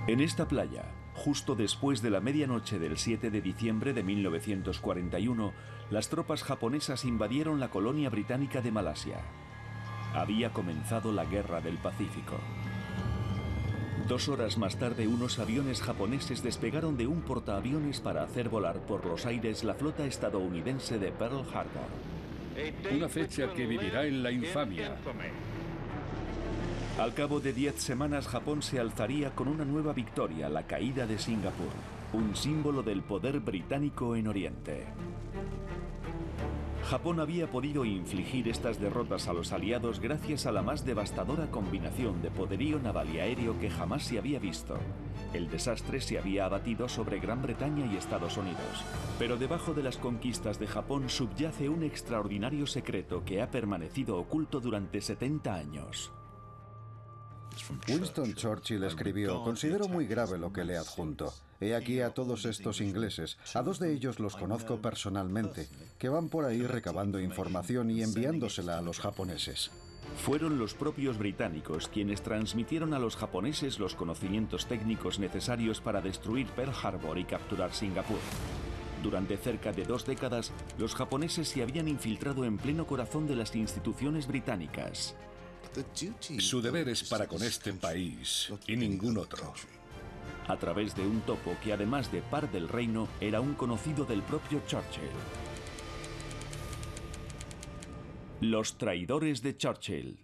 En esta playa, justo después de la medianoche del 7 de diciembre de 1941, las tropas japonesas invadieron la colonia británica de Malasia. Había comenzado la Guerra del Pacífico. 2 horas más tarde, unos aviones japoneses despegaron de un portaaviones para hacer volar por los aires la flota estadounidense de Pearl Harbor. Una fecha que vivirá en la infamia. Al cabo de 10 semanas, Japón se alzaría con una nueva victoria, la caída de Singapur, un símbolo del poder británico en Oriente. Japón había podido infligir estas derrotas a los aliados gracias a la más devastadora combinación de poderío naval y aéreo que jamás se había visto. El desastre se había abatido sobre Gran Bretaña y Estados Unidos. Pero debajo de las conquistas de Japón subyace un extraordinario secreto que ha permanecido oculto durante 70 años. Winston Churchill escribió: considero muy grave lo que le adjunto. He aquí a todos estos ingleses, a 2 de ellos los conozco personalmente, que van por ahí recabando información y enviándosela a los japoneses. Fueron los propios británicos quienes transmitieron a los japoneses los conocimientos técnicos necesarios para destruir Pearl Harbor y capturar Singapur. Durante cerca de 2 décadas, los japoneses se habían infiltrado en pleno corazón de las instituciones británicas. Su deber es para con este país y ningún otro. A través de un topo que, además de par del reino, era un conocido del propio Churchill. Los traidores de Churchill.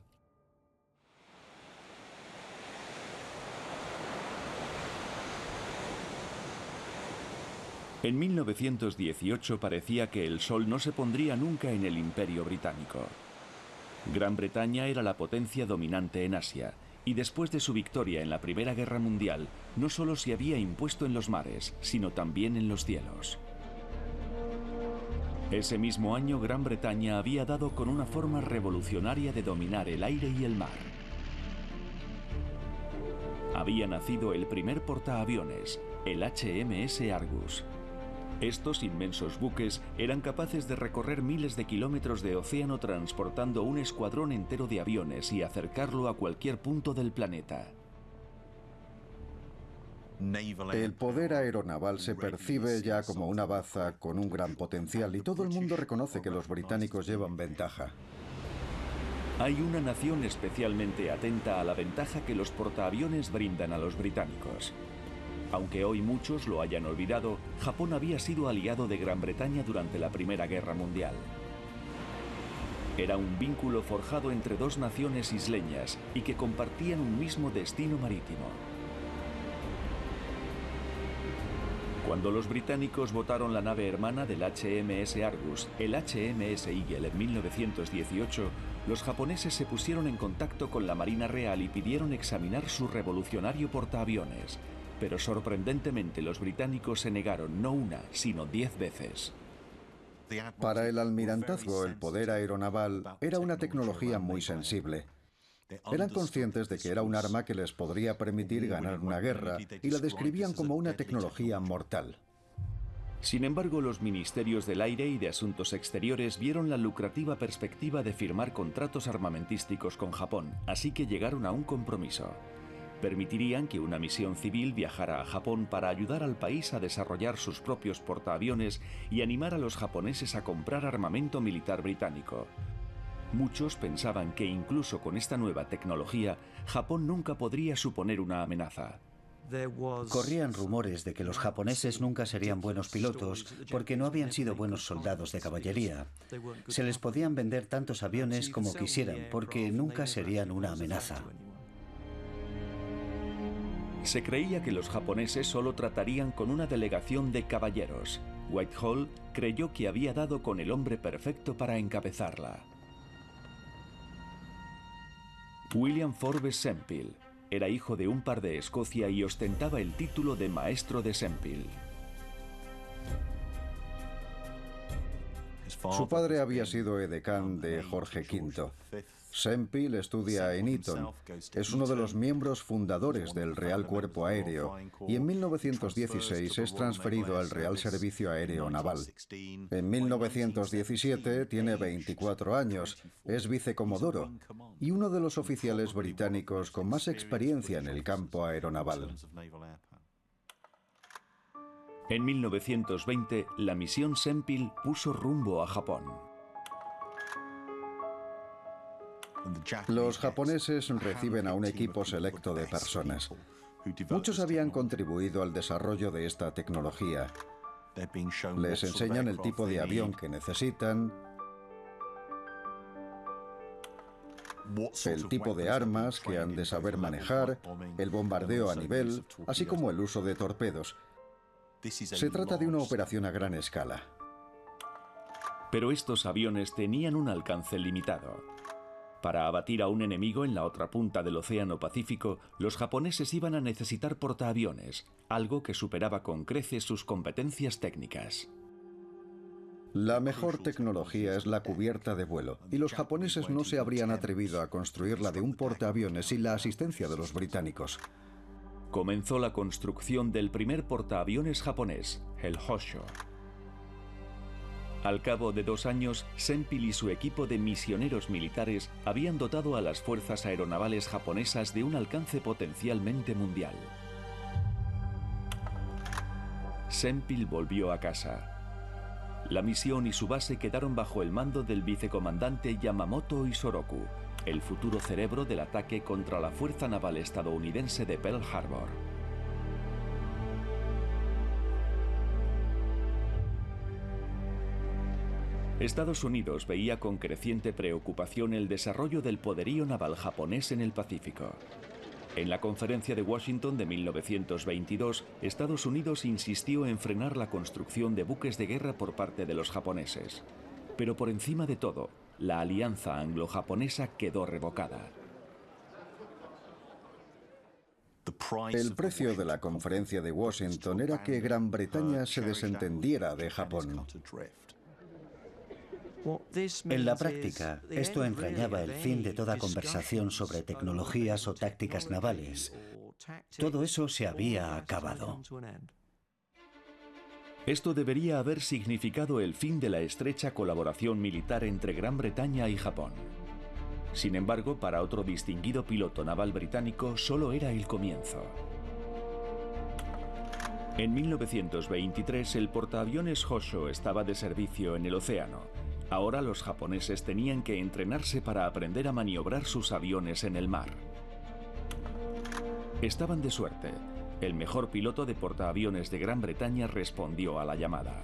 En 1918 parecía que el sol no se pondría nunca en el Imperio Británico. Gran Bretaña era la potencia dominante en Asia, y después de su victoria en la Primera Guerra Mundial, no solo se había impuesto en los mares, sino también en los cielos. Ese mismo año, Gran Bretaña había dado con una forma revolucionaria de dominar el aire y el mar. Había nacido el primer portaaviones, el HMS Argus. Estos inmensos buques eran capaces de recorrer miles de kilómetros de océano transportando un escuadrón entero de aviones y acercarlo a cualquier punto del planeta. El poder aeronaval se percibe ya como una baza con un gran potencial y todo el mundo reconoce que los británicos llevan ventaja. Hay una nación especialmente atenta a la ventaja que los portaaviones brindan a los británicos. Aunque hoy muchos lo hayan olvidado, Japón había sido aliado de Gran Bretaña durante la Primera Guerra Mundial. Era un vínculo forjado entre 2 naciones isleñas y que compartían un mismo destino marítimo. Cuando los británicos botaron la nave hermana del HMS Argus, el HMS Eagle, en 1918, los japoneses se pusieron en contacto con la Marina Real y pidieron examinar su revolucionario portaaviones. Pero sorprendentemente los británicos se negaron no una, sino 10 veces. Para el almirantazgo, el poder aeronaval era una tecnología muy sensible. Eran conscientes de que era un arma que les podría permitir ganar una guerra y la describían como una tecnología mortal. Sin embargo, los ministerios del aire y de asuntos exteriores vieron la lucrativa perspectiva de firmar contratos armamentísticos con Japón, así que llegaron a un compromiso. Permitirían que una misión civil viajara a Japón para ayudar al país a desarrollar sus propios portaaviones y animar a los japoneses a comprar armamento militar británico. Muchos pensaban que incluso con esta nueva tecnología, Japón nunca podría suponer una amenaza. Corrían rumores de que los japoneses nunca serían buenos pilotos porque no habían sido buenos soldados de caballería. Se les podían vender tantos aviones como quisieran porque nunca serían una amenaza. Se creía que los japoneses solo tratarían con una delegación de caballeros. Whitehall creyó que había dado con el hombre perfecto para encabezarla. William Forbes Sempill era hijo de un par de Escocia y ostentaba el título de maestro de Sempill. Su padre había sido edecán de Jorge V. Sempil estudia en Eton, es uno de los miembros fundadores del Real Cuerpo Aéreo y en 1916 es transferido al Real Servicio Aéreo Naval. En 1917 tiene 24 años, es vicecomodoro y uno de los oficiales británicos con más experiencia en el campo aeronaval. En 1920, la misión Sempil puso rumbo a Japón. Los japoneses reciben a un equipo selecto de personas. Muchos habían contribuido al desarrollo de esta tecnología. Les enseñan el tipo de avión que necesitan, el tipo de armas que han de saber manejar, el bombardeo a nivel, así como el uso de torpedos. Se trata de una operación a gran escala. Pero estos aviones tenían un alcance limitado. Para abatir a un enemigo en la otra punta del Océano Pacífico, los japoneses iban a necesitar portaaviones, algo que superaba con creces sus competencias técnicas. La mejor tecnología es la cubierta de vuelo, y los japoneses no se habrían atrevido a construirla de un portaaviones sin la asistencia de los británicos. Comenzó la construcción del primer portaaviones japonés, el Hosho. Al cabo de 2 años, Sempil y su equipo de misioneros militares habían dotado a las fuerzas aeronavales japonesas de un alcance potencialmente mundial. Sempil volvió a casa. La misión y su base quedaron bajo el mando del vicecomandante Yamamoto Isoroku, el futuro cerebro del ataque contra la Fuerza Naval estadounidense de Pearl Harbor. Estados Unidos veía con creciente preocupación el desarrollo del poderío naval japonés en el Pacífico. En la Conferencia de Washington de 1922, Estados Unidos insistió en frenar la construcción de buques de guerra por parte de los japoneses. Pero por encima de todo, la alianza anglo-japonesa quedó revocada. El precio de la Conferencia de Washington era que Gran Bretaña se desentendiera de Japón. En la práctica, esto entrañaba el fin de toda conversación sobre tecnologías o tácticas navales. Todo eso se había acabado. Esto debería haber significado el fin de la estrecha colaboración militar entre Gran Bretaña y Japón. Sin embargo, para otro distinguido piloto naval británico, solo era el comienzo. En 1923, el portaaviones Hosho estaba de servicio en el océano. Ahora los japoneses tenían que entrenarse para aprender a maniobrar sus aviones en el mar. Estaban de suerte. El mejor piloto de portaaviones de Gran Bretaña respondió a la llamada.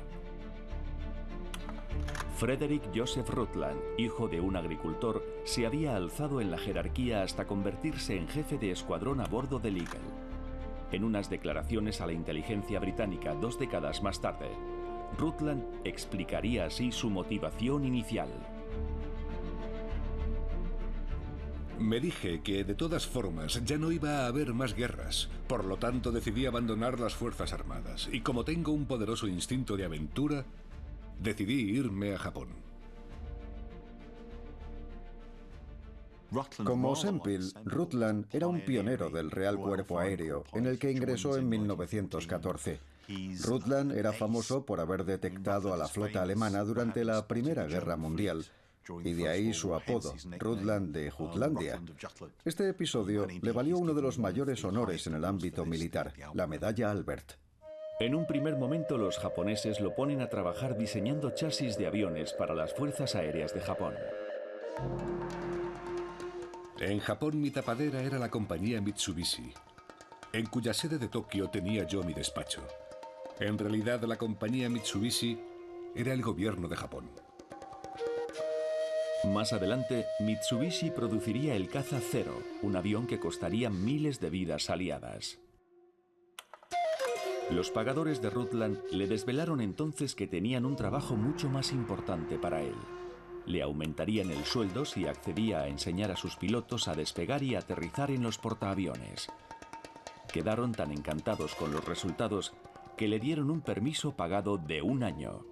Frederick Joseph Rutland, hijo de un agricultor, se había alzado en la jerarquía hasta convertirse en jefe de escuadrón a bordo del Eagle. En unas declaraciones a la inteligencia británica 2 décadas más tarde, Rutland explicaría así su motivación inicial. Me dije que de todas formas ya no iba a haber más guerras, por lo tanto decidí abandonar las Fuerzas Armadas y como tengo un poderoso instinto de aventura, decidí irme a Japón. Como Sempil, Rutland era un pionero del Real Cuerpo Aéreo, en el que ingresó en 1914. Rutland era famoso por haber detectado a la flota alemana durante la Primera Guerra Mundial, y de ahí su apodo, Rutland de Jutlandia. Este episodio le valió uno de los mayores honores en el ámbito militar, la Medalla Albert. En un primer momento los japoneses lo ponen a trabajar diseñando chasis de aviones para las Fuerzas Aéreas de Japón. En Japón mi tapadera era la compañía Mitsubishi, en cuya sede de Tokio tenía yo mi despacho. En realidad la compañía Mitsubishi era el gobierno de Japón. Más adelante, Mitsubishi produciría el Caza Zero, un avión que costaría miles de vidas aliadas. Los pagadores de Rutland le desvelaron entonces que tenían un trabajo mucho más importante para él. Le aumentarían el sueldo si accedía a enseñar a sus pilotos a despegar y aterrizar en los portaaviones. Quedaron tan encantados con los resultados que le dieron un permiso pagado de 1 año.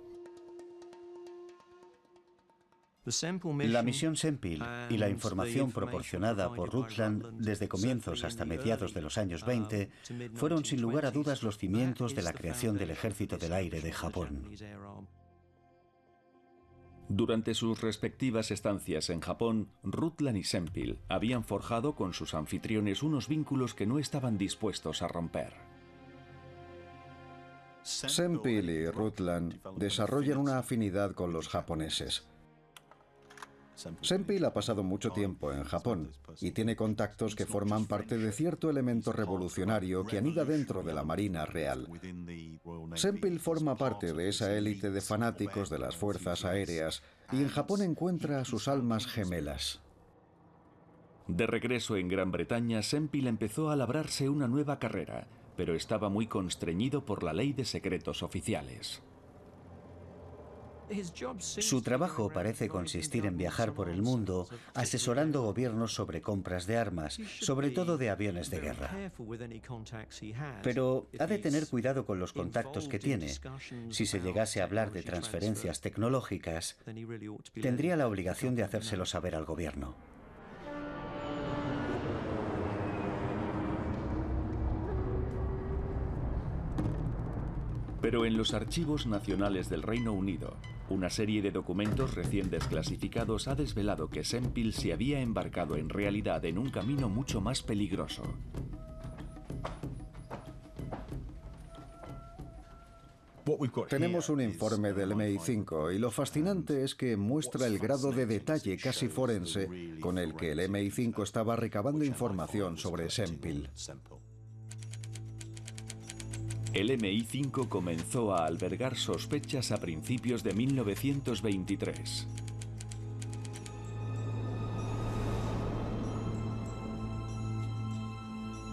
La misión Sempil y la información proporcionada por Rutland desde comienzos hasta mediados de los años 20 fueron sin lugar a dudas los cimientos de la creación del Ejército del Aire de Japón. Durante sus respectivas estancias en Japón, Rutland y Sempil habían forjado con sus anfitriones unos vínculos que no estaban dispuestos a romper. Sempil y Rutland desarrollan una afinidad con los japoneses. Sempil ha pasado mucho tiempo en Japón y tiene contactos que forman parte de cierto elemento revolucionario que anida dentro de la Marina Real. Sempil forma parte de esa élite de fanáticos de las fuerzas aéreas y en Japón encuentra a sus almas gemelas. De regreso en Gran Bretaña, Sempil empezó a labrarse una nueva carrera, pero estaba muy constreñido por la ley de secretos oficiales. Su trabajo parece consistir en viajar por el mundo asesorando gobiernos sobre compras de armas, sobre todo de aviones de guerra. Pero ha de tener cuidado con los contactos que tiene. Si se llegase a hablar de transferencias tecnológicas, tendría la obligación de hacérselo saber al gobierno. Pero en los archivos nacionales del Reino Unido, una serie de documentos recién desclasificados ha desvelado que Sempil se había embarcado en realidad en un camino mucho más peligroso. Tenemos un informe del MI5 y lo fascinante es que muestra el grado de detalle casi forense con el que el MI5 estaba recabando información sobre Sempil. El MI5 comenzó a albergar sospechas a principios de 1923.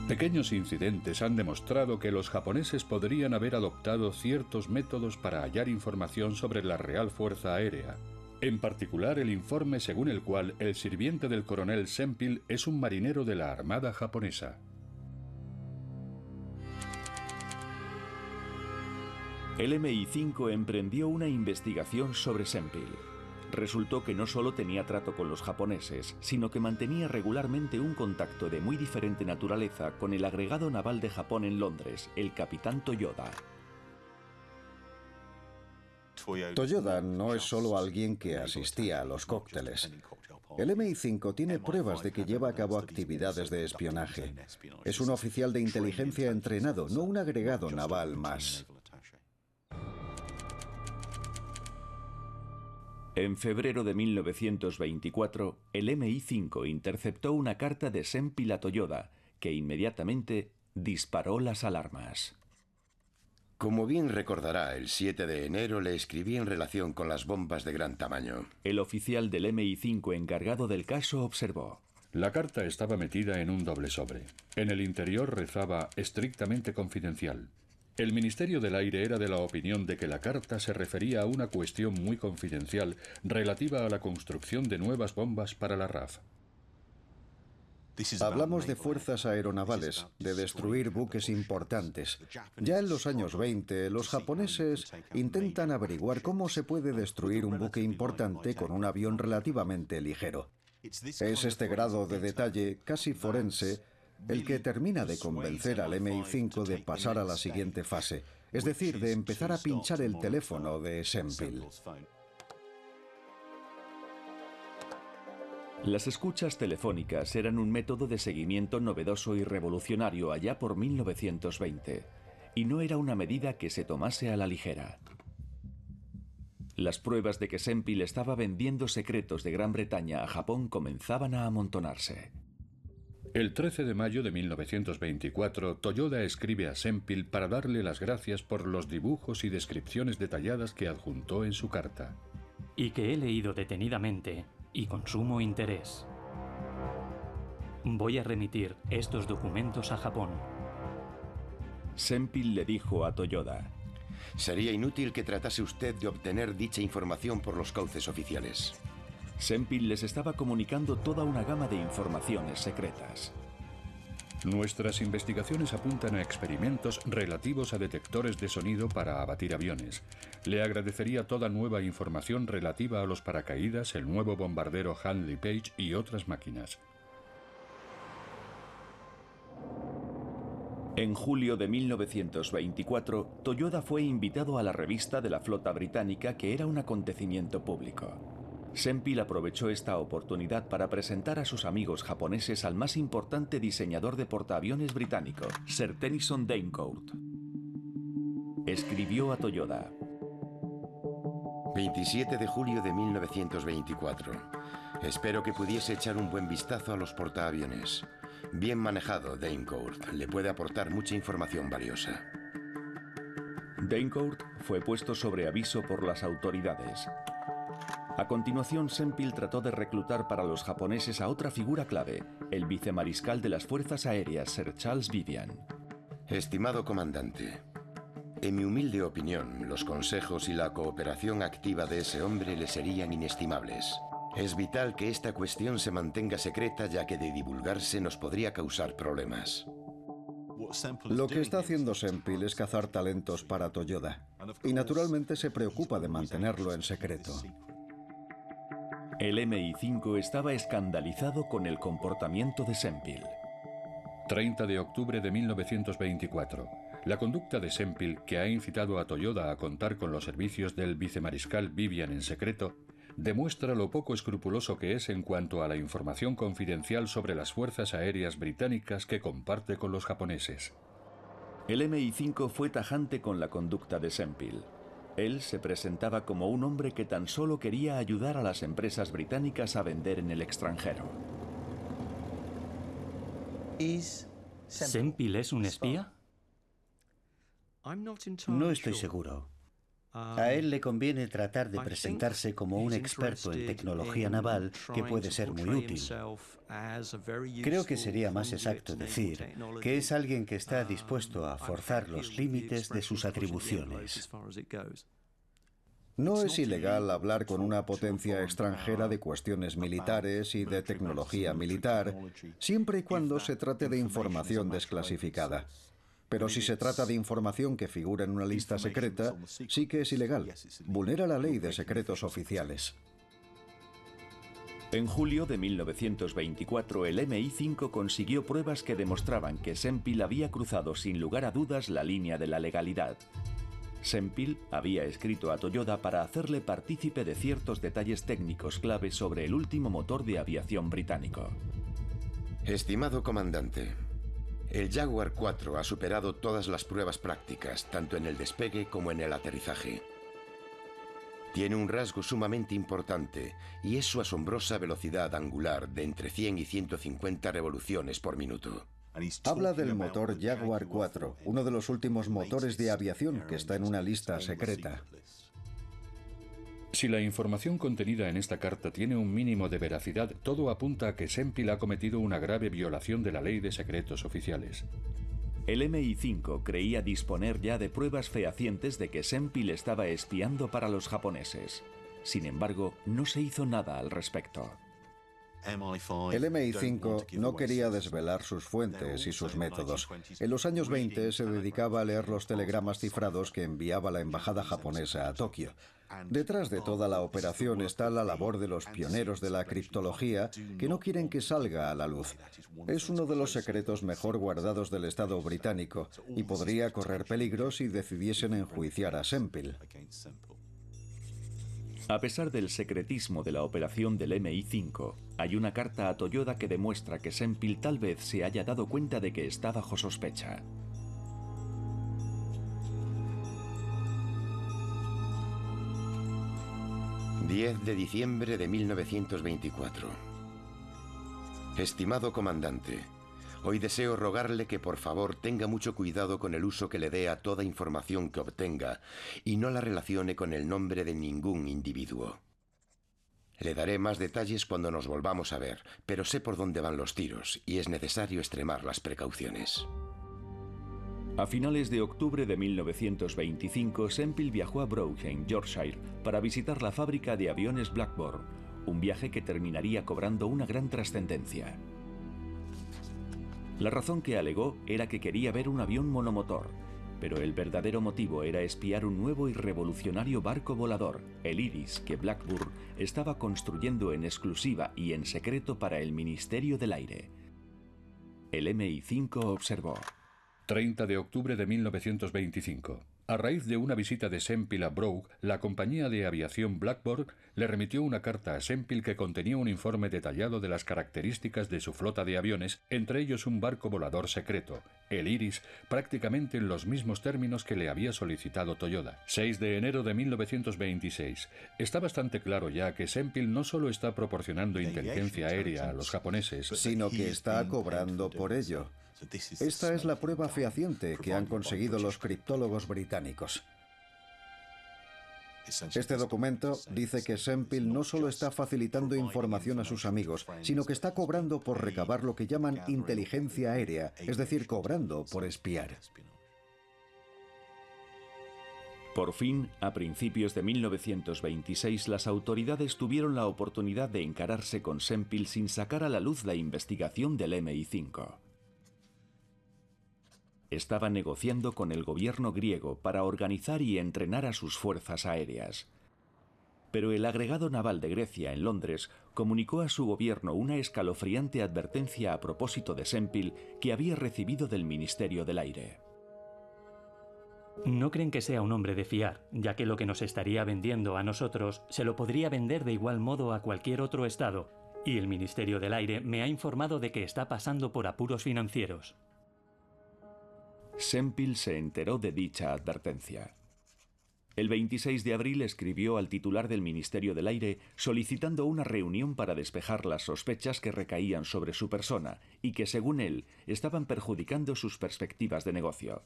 Pequeños incidentes han demostrado que los japoneses podrían haber adoptado ciertos métodos para hallar información sobre la Real Fuerza Aérea. En particular, el informe según el cual el sirviente del coronel Sempil es un marinero de la Armada japonesa. El MI5 emprendió una investigación sobre Sempil. Resultó que no solo tenía trato con los japoneses, sino que mantenía regularmente un contacto de muy diferente naturaleza con el agregado naval de Japón en Londres, el capitán Toyoda. Toyoda no es solo alguien que asistía a los cócteles. El MI5 tiene pruebas de que lleva a cabo actividades de espionaje. Es un oficial de inteligencia entrenado, no un agregado naval más. En febrero de 1924, el MI5 interceptó una carta de Sempil a Toyoda, que inmediatamente disparó las alarmas. Como bien recordará, el 7 de enero le escribí en relación con las bombas de gran tamaño. El oficial del MI5 encargado del caso observó: La carta estaba metida en un doble sobre. En el interior rezaba estrictamente confidencial. El Ministerio del Aire era de la opinión de que la carta se refería a una cuestión muy confidencial relativa a la construcción de nuevas bombas para la RAF. Hablamos de fuerzas aeronavales, de destruir buques importantes. Ya en los años 20, los japoneses intentan averiguar cómo se puede destruir un buque importante con un avión relativamente ligero. Es este grado de detalle, casi forense, el que termina de convencer al MI5 de pasar a la siguiente fase, es decir, de empezar a pinchar el teléfono de Sempil. Las escuchas telefónicas eran un método de seguimiento novedoso y revolucionario allá por 1920, y no era una medida que se tomase a la ligera. Las pruebas de que Sempil estaba vendiendo secretos de Gran Bretaña a Japón comenzaban a amontonarse. El 13 de mayo de 1924, Toyoda escribe a Sempil para darle las gracias por los dibujos y descripciones detalladas que adjuntó en su carta. Y que he leído detenidamente y con sumo interés. Voy a remitir estos documentos a Japón. Sempil le dijo a Toyoda: Sería inútil que tratase usted de obtener dicha información por los cauces oficiales. Sempil les estaba comunicando toda una gama de informaciones secretas. Nuestras investigaciones apuntan a experimentos relativos a detectores de sonido para abatir aviones. Le agradecería toda nueva información relativa a los paracaídas, el nuevo bombardero Handley Page y otras máquinas. En julio de 1924, Toyoda fue invitado a la revista de la flota británica, que era un acontecimiento público. Sempill aprovechó esta oportunidad para presentar a sus amigos japoneses al más importante diseñador de portaaviones británico, Sir Tennyson Daincourt. Escribió a Toyoda: 27 de julio de 1924. Espero que pudiese echar un buen vistazo a los portaaviones. Bien manejado, Daincourt. Le puede aportar mucha información valiosa. Daincourt fue puesto sobre aviso por las autoridades. A continuación, Sempill trató de reclutar para los japoneses a otra figura clave, el vicemariscal de las Fuerzas Aéreas, Sir Charles Vivian. Estimado comandante, en mi humilde opinión, los consejos y la cooperación activa de ese hombre le serían inestimables. Es vital que esta cuestión se mantenga secreta, ya que de divulgarse nos podría causar problemas. Lo que está haciendo Sempill es cazar talentos para Toyoda, y naturalmente se preocupa de mantenerlo en secreto. El MI5 estaba escandalizado con el comportamiento de Sempill. 30 de octubre de 1924. La conducta de Sempill, que ha incitado a Toyoda a contar con los servicios del vicemariscal Vivian en secreto, demuestra lo poco escrupuloso que es en cuanto a la información confidencial sobre las fuerzas aéreas británicas que comparte con los japoneses. El MI5 fue tajante con la conducta de Sempill. Él se presentaba como un hombre que tan solo quería ayudar a las empresas británicas a vender en el extranjero. ¿Sempill es un espía? No estoy seguro. A él le conviene tratar de presentarse como un experto en tecnología naval que puede ser muy útil. Creo que sería más exacto decir que es alguien que está dispuesto a forzar los límites de sus atribuciones. No es ilegal hablar con una potencia extranjera de cuestiones militares y de tecnología militar, siempre y cuando se trate de información desclasificada. Pero si se trata de información que figura en una lista secreta, sí que es ilegal. Vulnera la ley de secretos oficiales. En julio de 1924, el MI5 consiguió pruebas que demostraban que Sempill había cruzado sin lugar a dudas la línea de la legalidad. Sempill había escrito a Toyoda para hacerle partícipe de ciertos detalles técnicos clave sobre el último motor de aviación británico. Estimado comandante, el Jaguar 4 ha superado todas las pruebas prácticas, tanto en el despegue como en el aterrizaje. Tiene un rasgo sumamente importante, y es su asombrosa velocidad angular de entre 100 y 150 revoluciones por minuto. Habla del motor Jaguar 4, uno de los últimos motores de aviación que está en una lista secreta. Si la información contenida en esta carta tiene un mínimo de veracidad, todo apunta a que Sempill ha cometido una grave violación de la ley de secretos oficiales. El MI5 creía disponer ya de pruebas fehacientes de que Sempill estaba espiando para los japoneses. Sin embargo, no se hizo nada al respecto. El MI5 no quería desvelar sus fuentes y sus métodos. En los años 20 se dedicaba a leer los telegramas cifrados que enviaba la embajada japonesa a Tokio. Detrás de toda la operación está la labor de los pioneros de la criptología que no quieren que salga a la luz. Es uno de los secretos mejor guardados del Estado británico y podría correr peligro si decidiesen enjuiciar a Sempill. A pesar del secretismo de la operación del MI5, hay una carta a Toyoda que demuestra que Sempill tal vez se haya dado cuenta de que está bajo sospecha. ...10 de diciembre de 1924. Estimado comandante, hoy deseo rogarle que por favor tenga mucho cuidado con el uso que le dé a toda información que obtenga y no la relacione con el nombre de ningún individuo. Le daré más detalles cuando nos volvamos a ver, pero sé por dónde van los tiros y es necesario extremar las precauciones. A finales de octubre de 1925, Sempill viajó a Brougham, Yorkshire, para visitar la fábrica de aviones Blackburn, un viaje que terminaría cobrando una gran trascendencia. La razón que alegó era que quería ver un avión monomotor, pero el verdadero motivo era espiar un nuevo y revolucionario barco volador, el Iris, que Blackburn estaba construyendo en exclusiva y en secreto para el Ministerio del Aire. El MI5 observó. 30 de octubre de 1925. A raíz de una visita de Sempill a Brugge, la compañía de aviación Blackburn le remitió una carta a Sempill que contenía un informe detallado de las características de su flota de aviones, entre ellos un barco volador secreto, el Iris, prácticamente en los mismos términos que le había solicitado Toyoda. 6 de enero de 1926. Está bastante claro ya que Sempill no solo está proporcionando inteligencia aérea a los japoneses, sino que está cobrando por ello. Esta es la prueba fehaciente que han conseguido los criptólogos británicos. Este documento dice que Sempill no solo está facilitando información a sus amigos, sino que está cobrando por recabar lo que llaman inteligencia aérea, es decir, cobrando por espiar. Por fin, a principios de 1926, las autoridades tuvieron la oportunidad de encararse con Sempill sin sacar a la luz la investigación del MI5. Estaba negociando con el gobierno griego para organizar y entrenar a sus fuerzas aéreas. Pero el agregado naval de Grecia en Londres comunicó a su gobierno una escalofriante advertencia a propósito de Sempill que había recibido del Ministerio del Aire. No creen que sea un hombre de fiar, ya que lo que nos estaría vendiendo a nosotros se lo podría vender de igual modo a cualquier otro estado, y el Ministerio del Aire me ha informado de que está pasando por apuros financieros. Sempill se enteró de dicha advertencia. El 26 de abril escribió al titular del Ministerio del Aire solicitando una reunión para despejar las sospechas que recaían sobre su persona y que, según él, estaban perjudicando sus perspectivas de negocio.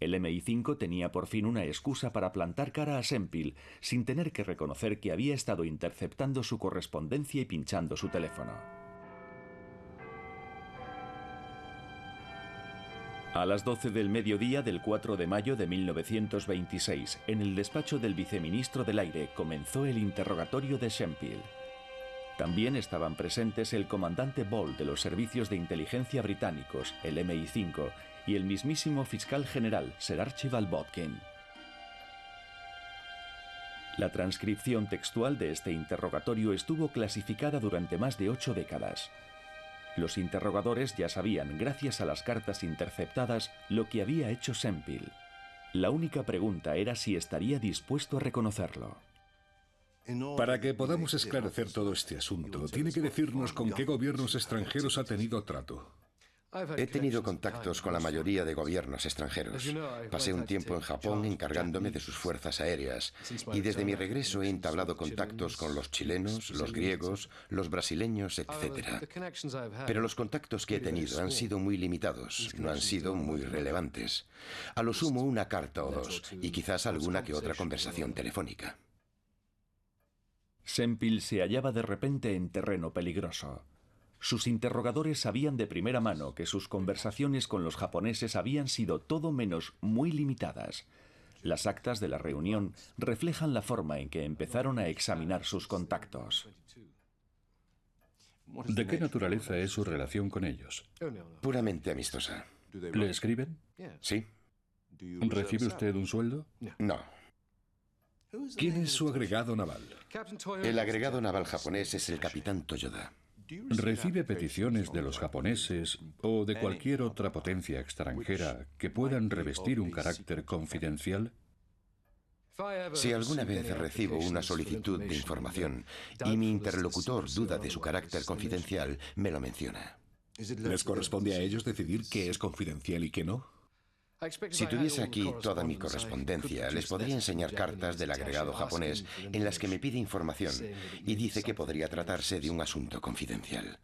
El MI5 tenía por fin una excusa para plantar cara a Sempill sin tener que reconocer que había estado interceptando su correspondencia y pinchando su teléfono. A las 12 del mediodía del 4 de mayo de 1926, en el despacho del viceministro del Aire, comenzó el interrogatorio de Sempill. También estaban presentes el comandante Ball de los servicios de inteligencia británicos, el MI5, y el mismísimo fiscal general, Sir Archibald Bodkin. La transcripción textual de este interrogatorio estuvo clasificada durante más de 8 décadas. Los interrogadores ya sabían, gracias a las cartas interceptadas, lo que había hecho Sempill. La única pregunta era si estaría dispuesto a reconocerlo. Para que podamos esclarecer todo este asunto, tiene que decirnos con qué gobiernos extranjeros ha tenido trato. He tenido contactos con la mayoría de gobiernos extranjeros. Pasé un tiempo en Japón encargándome de sus fuerzas aéreas y desde mi regreso he entablado contactos con los chilenos, los griegos, los brasileños, etc. Pero los contactos que he tenido han sido muy limitados, no han sido muy relevantes. A lo sumo una carta o dos y quizás alguna que otra conversación telefónica. Sempill se hallaba de repente en terreno peligroso. Sus interrogadores sabían de primera mano que sus conversaciones con los japoneses habían sido todo menos muy limitadas. Las actas de la reunión reflejan la forma en que empezaron a examinar sus contactos. ¿De qué naturaleza es su relación con ellos? Puramente amistosa. ¿Le escriben? Sí. ¿Recibe usted un sueldo? No. ¿Quién es su agregado naval? El agregado naval japonés es el capitán Toyoda. ¿Recibe peticiones de los japoneses o de cualquier otra potencia extranjera que puedan revestir un carácter confidencial? Si alguna vez recibo una solicitud de información y mi interlocutor duda de su carácter confidencial, me lo menciona. ¿Les corresponde a ellos decidir qué es confidencial y qué no? Si tuviese aquí toda mi correspondencia, les podría enseñar cartas del agregado japonés en las que me pide información y dice que podría tratarse de un asunto confidencial.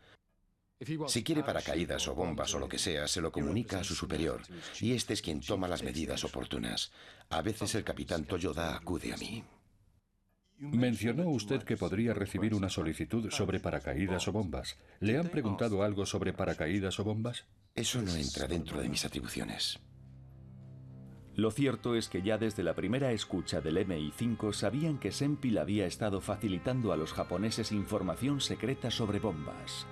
Si quiere paracaídas o bombas o lo que sea, se lo comunica a su superior y este es quien toma las medidas oportunas. A veces el capitán Toyoda acude a mí. Mencionó usted que podría recibir una solicitud sobre paracaídas o bombas. ¿Le han preguntado algo sobre paracaídas o bombas? Eso no entra dentro de mis atribuciones. Lo cierto es que ya desde la primera escucha del MI5 sabían que Sempill había estado facilitando a los japoneses información secreta sobre bombas.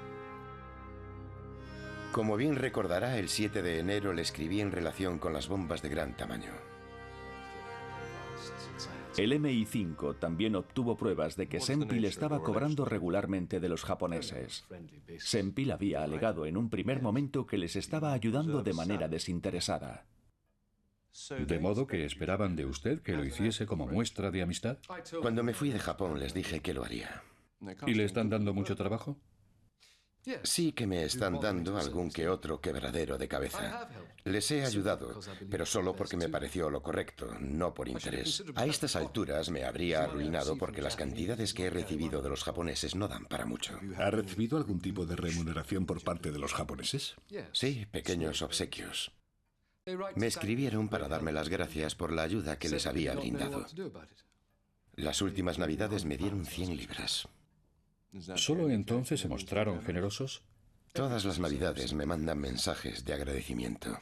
Como bien recordará, el 7 de enero le escribí en relación con las bombas de gran tamaño. El MI5 también obtuvo pruebas de que Sempil estaba cobrando regularmente de los japoneses. Sempil había alegado en un primer momento que les estaba ayudando de manera desinteresada. ¿De modo que esperaban de usted que lo hiciese como muestra de amistad? Cuando me fui de Japón les dije que lo haría. ¿Y le están dando mucho trabajo? Sí que me están dando algún que otro quebradero de cabeza. Les he ayudado, pero solo porque me pareció lo correcto, no por interés. A estas alturas me habría arruinado porque las cantidades que he recibido de los japoneses no dan para mucho. ¿Ha recibido algún tipo de remuneración por parte de los japoneses? Sí, pequeños obsequios. Me escribieron para darme las gracias por la ayuda que les había brindado. Las últimas navidades me dieron 100 libras. ¿Solo entonces se mostraron generosos? Todas las navidades me mandan mensajes de agradecimiento.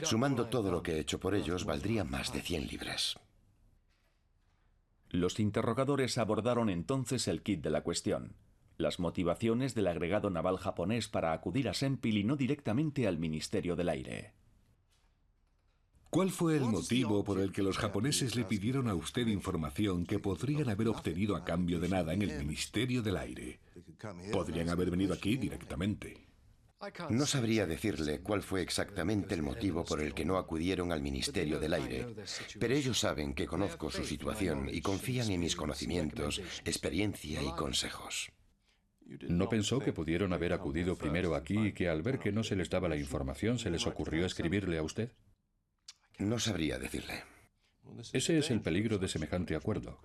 Sumando todo lo que he hecho por ellos, valdría más de 100 libras. Los interrogadores abordaron entonces el quid de la cuestión: las motivaciones del agregado naval japonés para acudir a Sempil y no directamente al Ministerio del Aire. ¿Cuál fue el motivo por el que los japoneses le pidieron a usted información que podrían haber obtenido a cambio de nada en el Ministerio del Aire? Podrían haber venido aquí directamente. No sabría decirle cuál fue exactamente el motivo por el que no acudieron al Ministerio del Aire, pero ellos saben que conozco su situación y confían en mis conocimientos, experiencia y consejos. ¿No pensó que pudieron haber acudido primero aquí y que al ver que no se les daba la información se les ocurrió escribirle a usted? No sabría decirle. Ese es el peligro de semejante acuerdo.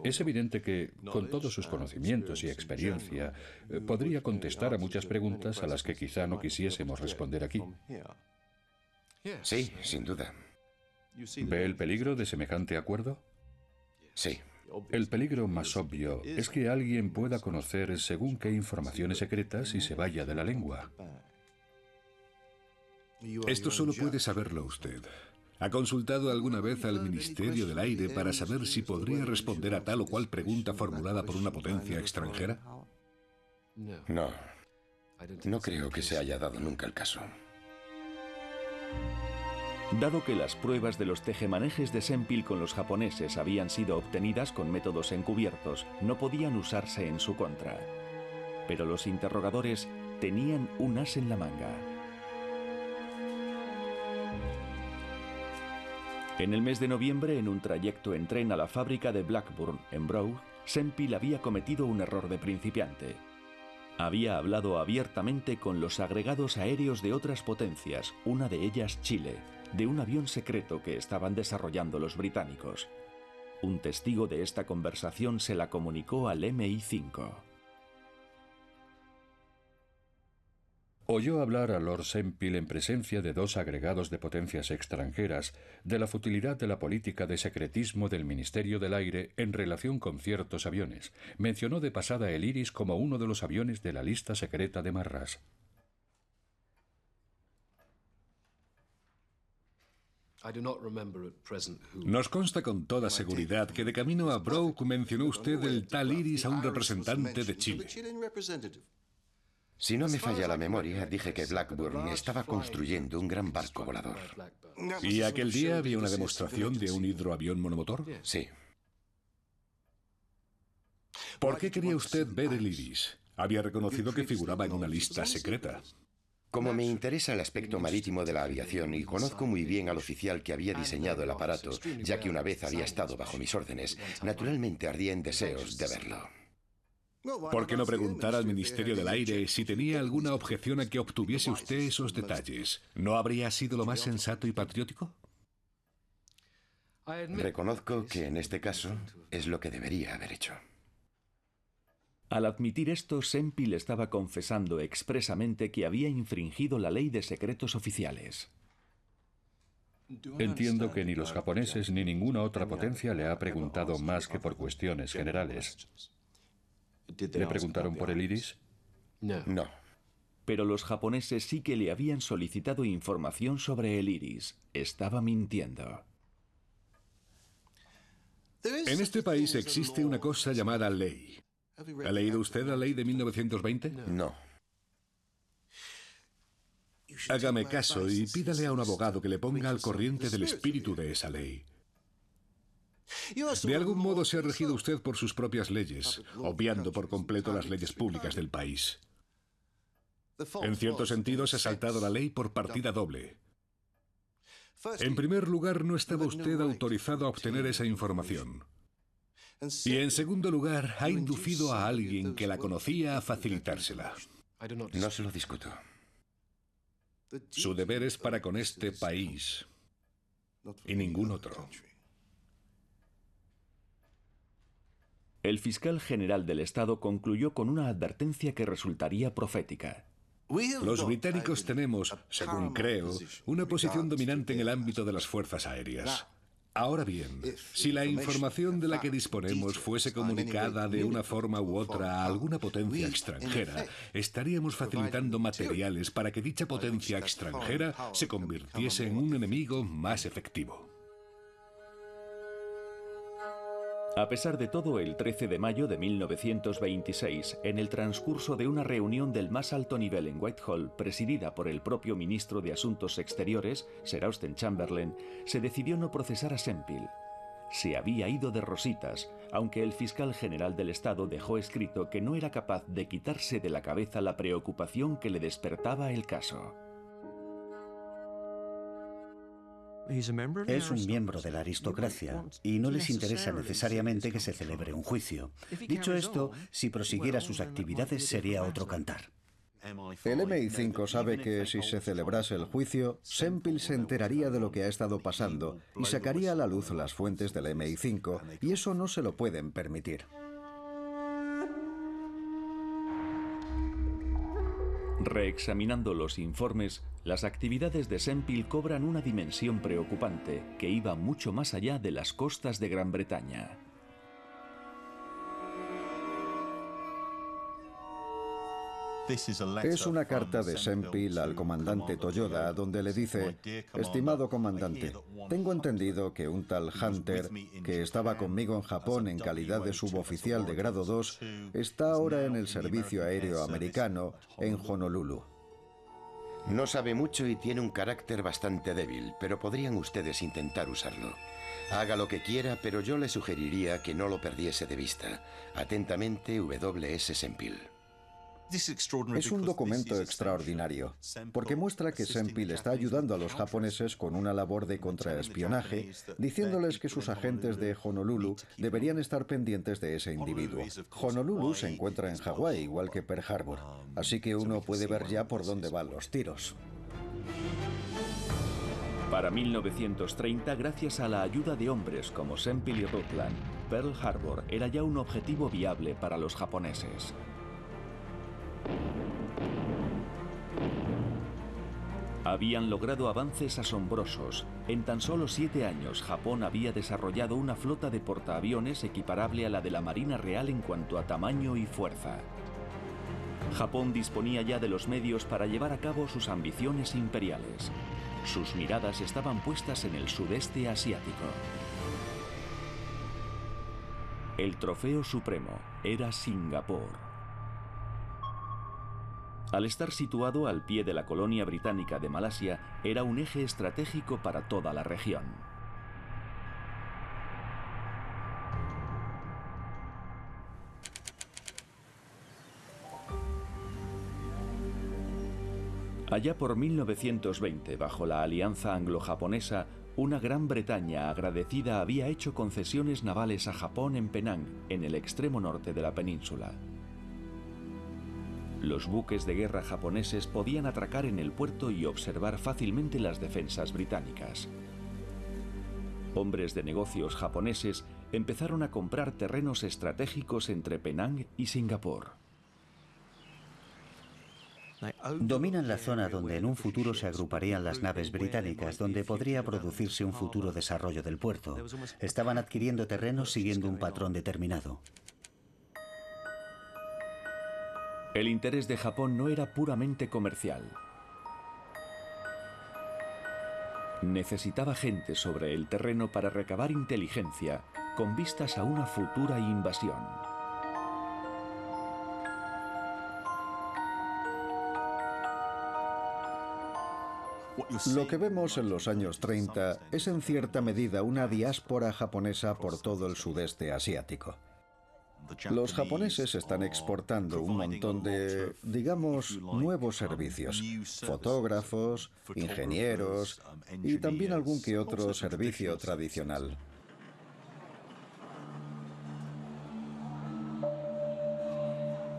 Es evidente que, con todos sus conocimientos y experiencia, podría contestar a muchas preguntas a las que quizá no quisiésemos responder aquí. Sí, sin duda. ¿Ve el peligro de semejante acuerdo? Sí. El peligro más obvio es que alguien pueda conocer según qué informaciones secretas y se vaya de la lengua. Esto solo puede saberlo usted. ¿Ha consultado alguna vez al Ministerio del Aire para saber si podría responder a tal o cual pregunta formulada por una potencia extranjera? No. No creo que se haya dado nunca el caso. Dado que las pruebas de los tejemanejes de Sempil con los japoneses habían sido obtenidas con métodos encubiertos, no podían usarse en su contra. Pero los interrogadores tenían un as en la manga. En el mes de noviembre, en un trayecto en tren a la fábrica de Blackburn, en Brough, Sempil había cometido un error de principiante. Había hablado abiertamente con los agregados aéreos de otras potencias, una de ellas Chile, de un avión secreto que estaban desarrollando los británicos. Un testigo de esta conversación se la comunicó al MI5. Oyó hablar a Lord Sempil en presencia de dos agregados de potencias extranjeras de la futilidad de la política de secretismo del Ministerio del Aire en relación con ciertos aviones. Mencionó de pasada el Iris como uno de los aviones de la lista secreta de Marras. Nos consta con toda seguridad que de camino a Brough mencionó usted el tal Iris a un representante de Chile. Si no me falla la memoria, dije que Blackburn estaba construyendo un gran barco volador. ¿Y aquel día había una demostración de un hidroavión monomotor? Sí. ¿Por qué quería usted ver el Iris? Había reconocido que figuraba en una lista secreta. Como me interesa el aspecto marítimo de la aviación y conozco muy bien al oficial que había diseñado el aparato, ya que una vez había estado bajo mis órdenes, naturalmente ardía en deseos de verlo. ¿Por qué no preguntar al Ministerio del Aire si tenía alguna objeción a que obtuviese usted esos detalles? ¿No habría sido lo más sensato y patriótico? Reconozco que en este caso es lo que debería haber hecho. Al admitir esto, Sempil estaba confesando expresamente que había infringido la ley de secretos oficiales. Entiendo que ni los japoneses ni ninguna otra potencia le ha preguntado más que por cuestiones generales. ¿Le preguntaron por el Iris? No. Pero los japoneses sí que le habían solicitado información sobre el Iris. Estaba mintiendo. En este país existe una cosa llamada ley. ¿Ha leído usted la ley de 1920? No. Hágame caso y pídale a un abogado que le ponga al corriente del espíritu de esa ley. De algún modo se ha regido usted por sus propias leyes, obviando por completo las leyes públicas del país. En cierto sentido, se ha saltado la ley por partida doble. En primer lugar, no estaba usted autorizado a obtener esa información. Y en segundo lugar, ha inducido a alguien que la conocía a facilitársela. No se lo discuto. Su deber es para con este país y ningún otro. El fiscal general del Estado concluyó con una advertencia que resultaría profética. Los británicos tenemos, según creo, una posición dominante en el ámbito de las fuerzas aéreas. Ahora bien, si la información de la que disponemos fuese comunicada de una forma u otra a alguna potencia extranjera, estaríamos facilitando materiales para que dicha potencia extranjera se convirtiese en un enemigo más efectivo. A pesar de todo, el 13 de mayo de 1926, en el transcurso de una reunión del más alto nivel en Whitehall, presidida por el propio ministro de Asuntos Exteriores, Sir Austen Chamberlain, se decidió no procesar a Sempill. Se había ido de rositas, aunque el fiscal general del Estado dejó escrito que no era capaz de quitarse de la cabeza la preocupación que le despertaba el caso. Es un miembro de la aristocracia y no les interesa necesariamente que se celebre un juicio. Dicho esto, si prosiguiera sus actividades sería otro cantar. El MI5 sabe que si se celebrase el juicio, Sempill se enteraría de lo que ha estado pasando y sacaría a la luz las fuentes del MI5, y eso no se lo pueden permitir. Reexaminando los informes, las actividades de Sempill cobran una dimensión preocupante que iba mucho más allá de las costas de Gran Bretaña. Es una carta de Sempill al comandante Toyoda donde le dice: estimado comandante, tengo entendido que un tal Hunter, que estaba conmigo en Japón en calidad de suboficial de grado 2, está ahora en el servicio aéreo americano en Honolulu. No sabe mucho y tiene un carácter bastante débil, pero podrían ustedes intentar usarlo. Haga lo que quiera, pero yo le sugeriría que no lo perdiese de vista. Atentamente, W.S. Sempill. Es un documento extraordinario, porque muestra que Sempill está ayudando a los japoneses con una labor de contraespionaje, diciéndoles que sus agentes de Honolulu deberían estar pendientes de ese individuo. Honolulu se encuentra en Hawái, igual que Pearl Harbor, así que uno puede ver ya por dónde van los tiros. Para 1930, gracias a la ayuda de hombres como Sempill y Rutland, Pearl Harbor era ya un objetivo viable para los japoneses. Habían logrado avances asombrosos. En tan solo 7 años, Japón había desarrollado una flota de portaaviones equiparable a la de la Marina Real en cuanto a tamaño y fuerza. Japón disponía ya de los medios para llevar a cabo sus ambiciones imperiales. Sus miradas estaban puestas en el sudeste asiático. El trofeo supremo era Singapur. Al estar situado al pie de la colonia británica de Malasia, era un eje estratégico para toda la región. Allá por 1920, bajo la alianza anglo-japonesa, una Gran Bretaña agradecida había hecho concesiones navales a Japón en Penang, en el extremo norte de la península. Los buques de guerra japoneses podían atracar en el puerto y observar fácilmente las defensas británicas. Hombres de negocios japoneses empezaron a comprar terrenos estratégicos entre Penang y Singapur. Dominan la zona donde en un futuro se agruparían las naves británicas, donde podría producirse un futuro desarrollo del puerto. Estaban adquiriendo terrenos siguiendo un patrón determinado. El interés de Japón no era puramente comercial. Necesitaba gente sobre el terreno para recabar inteligencia con vistas a una futura invasión. Lo que vemos en los años 30 es en cierta medida una diáspora japonesa por todo el sudeste asiático. Los japoneses están exportando un montón de, digamos, nuevos servicios. Fotógrafos, ingenieros y también algún que otro servicio tradicional.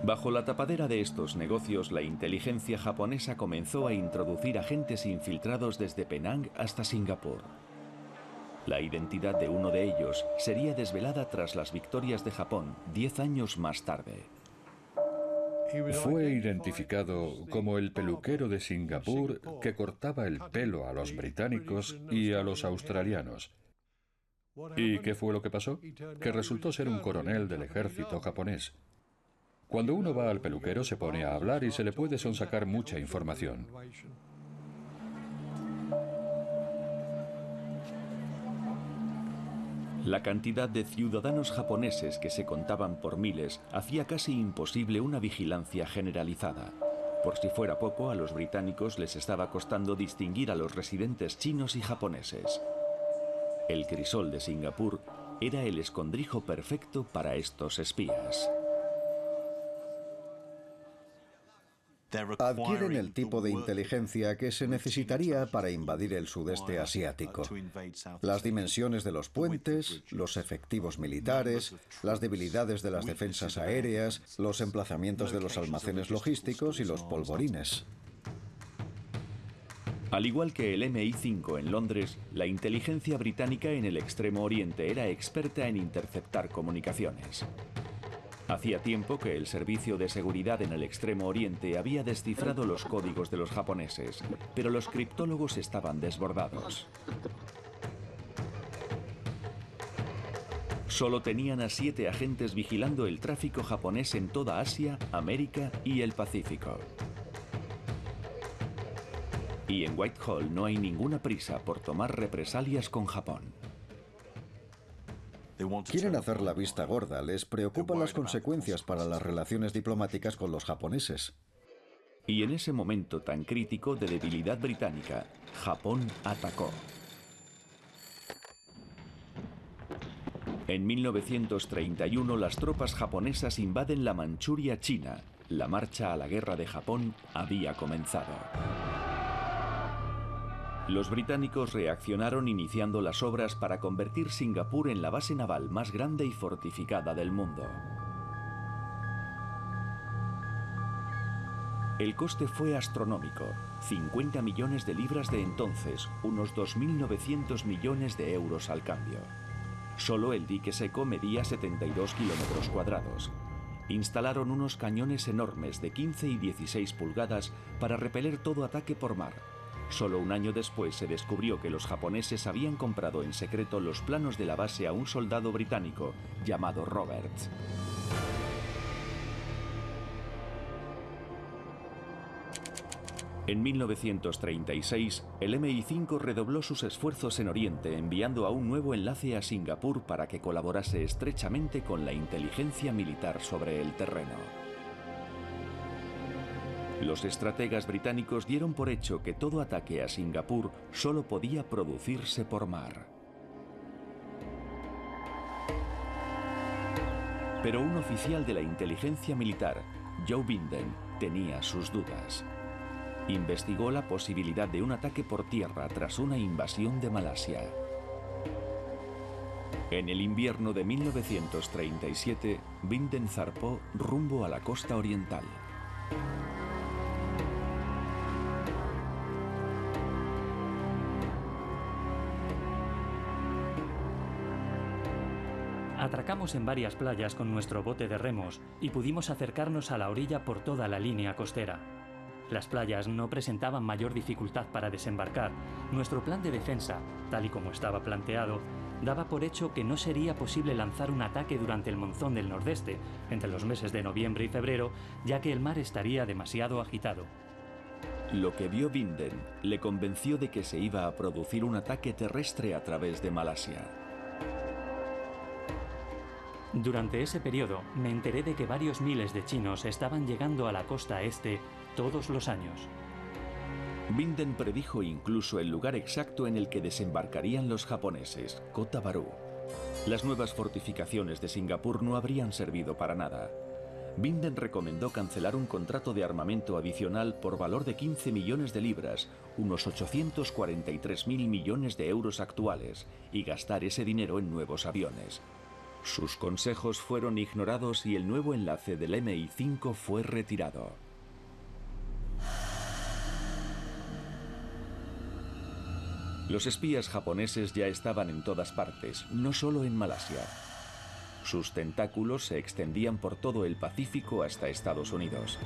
Bajo la tapadera de estos negocios, la inteligencia japonesa comenzó a introducir agentes infiltrados desde Penang hasta Singapur. La identidad de uno de ellos sería desvelada tras las victorias de Japón 10 años más tarde. Fue identificado como el peluquero de Singapur que cortaba el pelo a los británicos y a los australianos. ¿Y qué fue lo que pasó? Que resultó ser un coronel del ejército japonés. Cuando uno va al peluquero se pone a hablar y se le puede sonsacar mucha información. La cantidad de ciudadanos japoneses que se contaban por miles hacía casi imposible una vigilancia generalizada. Por si fuera poco, a los británicos les estaba costando distinguir a los residentes chinos y japoneses. El crisol de Singapur era el escondrijo perfecto para estos espías. Adquieren el tipo de inteligencia que se necesitaría para invadir el sudeste asiático. Las dimensiones de los puentes, los efectivos militares, las debilidades de las defensas aéreas, los emplazamientos de los almacenes logísticos y los polvorines. Al igual que el MI5 en Londres, la inteligencia británica en el Extremo Oriente era experta en interceptar comunicaciones. Hacía tiempo que el Servicio de Seguridad en el Extremo Oriente había descifrado los códigos de los japoneses, pero los criptólogos estaban desbordados. Solo tenían a 7 agentes vigilando el tráfico japonés en toda Asia, América y el Pacífico. Y en Whitehall no hay ninguna prisa por tomar represalias con Japón. Quieren hacer la vista gorda, les preocupan las consecuencias para las relaciones diplomáticas con los japoneses. Y en ese momento tan crítico de debilidad británica, Japón atacó. En 1931 las tropas japonesas invaden la Manchuria china. La marcha a la guerra de Japón había comenzado. Los británicos reaccionaron iniciando las obras para convertir Singapur en la base naval más grande y fortificada del mundo. El coste fue astronómico, 50 millones de libras de entonces, unos 2.900 millones de euros al cambio. Solo el dique seco medía 72 kilómetros cuadrados. Instalaron unos cañones enormes de 15 y 16 pulgadas para repeler todo ataque por mar. Solo un año después se descubrió que los japoneses habían comprado en secreto los planos de la base a un soldado británico llamado Roberts. En 1936, el MI5 redobló sus esfuerzos en Oriente, enviando a un nuevo enlace a Singapur para que colaborase estrechamente con la inteligencia militar sobre el terreno. Los estrategas británicos dieron por hecho que todo ataque a Singapur solo podía producirse por mar. Pero un oficial de la inteligencia militar, Joe Binden, tenía sus dudas. Investigó la posibilidad de un ataque por tierra tras una invasión de Malasia. En el invierno de 1937, Binden zarpó rumbo a la costa oriental. Atracamos en varias playas con nuestro bote de remos y pudimos acercarnos a la orilla por toda la línea costera. Las playas no presentaban mayor dificultad para desembarcar. Nuestro plan de defensa, tal y como estaba planteado, daba por hecho que no sería posible lanzar un ataque durante el monzón del nordeste, entre los meses de noviembre y febrero, ya que el mar estaría demasiado agitado. Lo que vio Binden le convenció de que se iba a producir un ataque terrestre a través de Malasia. Durante ese periodo me enteré de que varios miles de chinos estaban llegando a la costa este todos los años. Binden predijo incluso el lugar exacto en el que desembarcarían los japoneses, Kota Baru. Las nuevas fortificaciones de Singapur no habrían servido para nada. Binden recomendó cancelar un contrato de armamento adicional por valor de 15 millones de libras, unos 843.000 millones de euros actuales, y gastar ese dinero en nuevos aviones. Sus consejos fueron ignorados y el nuevo enlace del Mi-5 fue retirado. Los espías japoneses ya estaban en todas partes, no solo en Malasia. Sus tentáculos se extendían por todo el Pacífico hasta Estados Unidos.